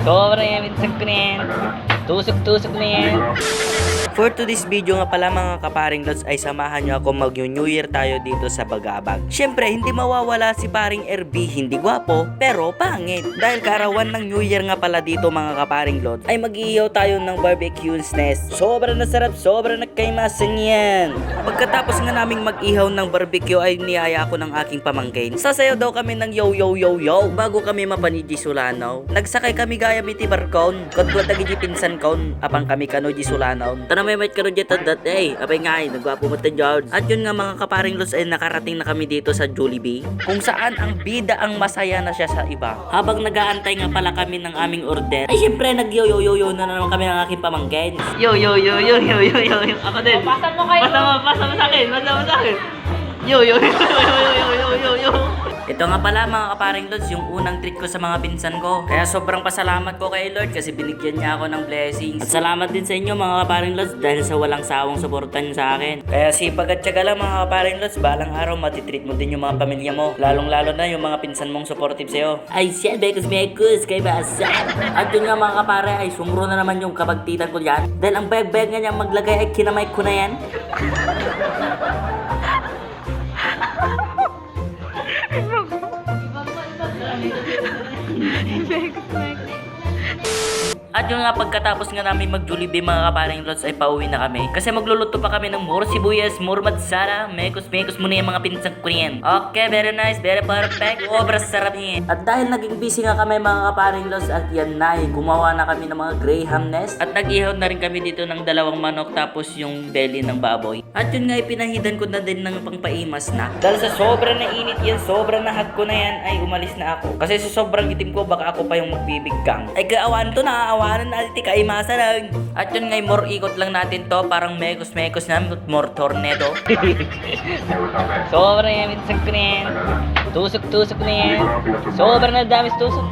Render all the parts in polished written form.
Sobrang yamin sa kunin. Tusok-tusok na yan. For today's video nga pala mga kaparing lods ay samahan nyo ako mag-New Year tayo dito sa Bagabag. Syempre hindi mawawala si paring RB, hindi gwapo pero pangit. Dahil karawan ng New Year nga pala dito mga kaparing lods ay mag-iihaw tayo ng barbecue's nest. Sobrang nasarap, sobrang nagkaimasan yan. Pagkatapos nga naming mag-ihaw ng barbecue ay niyaya ko ng aking pamangkin. Sasayaw daw kami ng yo yo yo yo bago kami mapaniji Sulanaw. Nagsakay kami gaya miti barkon. Kadwa tagi pinsan kon apang kami kano di Sulanaw. May might karon dito that day. Apay nga ay nagwapo mo George. At yun nga mga kaparing lods ay nakarating na kami dito sa Jollibee. Kung saan ang bida ang masaya na siya sa iba. Habang nag-aantay nga pala kami ng aming order. Ay syempre nag-yo-yo-yo na naman kami ng aking pamangkin. Yo yo yo yo yo yo yo. Ako din. Pasan mo kayo. Pasa mo sa akin. Pasa mo sa akin. Yo yo yo yo yo yo yo yo. Ito nga pala mga kaparing lods, yung unang treat ko sa mga pinsan ko. Kaya sobrang pasalamat ko kay Lord kasi binigyan niya ako ng blessings. At salamat din sa inyo mga kaparing lods dahil sa walang sawang suportan niyo sa akin. Kaya sipag at tiyaga lang mga kaparing lods, balang araw matitreat mo din yung mga pamilya mo. Lalong lalo na yung mga pinsan mong supportive sa'yo. Ay siya, bekus mekus, kay basa. At yun nga mga kapare, ay sumuro na naman yung kapagtitan ko dyan. Dahil ang bayag-bayag nga niya maglagay ay kinamay ko na yan. At yung nga pagkatapos nga namin mag-Jollibee mga kaparing lods ay pauwi na kami. Kasi magluluto pa kami ng more sibuyas, more matsara, mekos muna yung mga pinsang ko yan. Okay, very nice, very perfect. Obra sarap niya. At dahil naging busy nga kami mga kaparing lods at yan na gumawa na kami ng mga graham nest. At nag-ihaw na rin kami dito ng 2 manok tapos yung belly ng baboy. At yun nga ipinahidan ko na din ng pangpaimas na. Dahil sa sobrang nainit yan, sobrang nahat ko na yan ay umalis na ako. Kasi sa sobrang itim ko baka ako pa yung magbibiggang. Ay kaawan to na, awanan na iti kaimasa lang. At yun nga more ikot lang natin to parang mekos na more tornado. Sobrang yamin sa kunin. Tusok-tusok na yan. Sobrang nadamis tusok.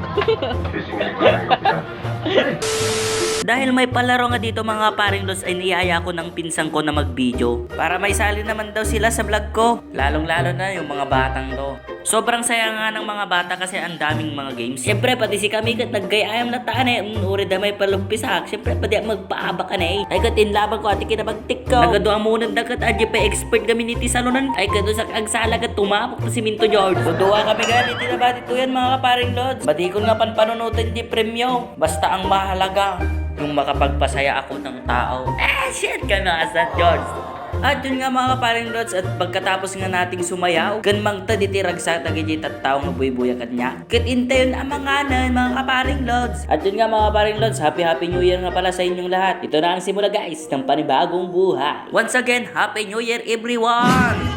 Dahil may palaro nga dito mga paring lods ay niyaya ko ng pinsang ko na mag-video. Para may sali naman daw sila sa vlog ko. Lalong lalo na yung mga batang to. Sobrang saya nga ng mga bata kasi ang daming mga games. Siyempre pati si kami kat naggayayam na taan eh. Uri da may palugpisak. Siyempre pati magpaaba ka na eh. Ay kat inlaban ko ati kinabagtik ko. Nagado ang munad na kat adya pa expert kami niti salunan. Ay kat sa agsala kat tumapok pa si Minto George. Suduwa kami ganit na ba dito yan mga kaparing lods. Badikon nga panpanunutan di premyo. Basta ang mahalaga yung makapagpasaya ako ng tao. Shit ka na sa George. At yun nga mga kaparing lods at pagkatapos nga nating sumayaw kan mangta ditirag sa tagijit at tao nga buy-buya kat niya. Kat intayon ang mga kaparing lods. At yun nga mga kaparing lods, happy New Year nga pala sa inyong lahat. Ito na ang simula guys ng panibagong buhay. Once again, Happy New Year everyone!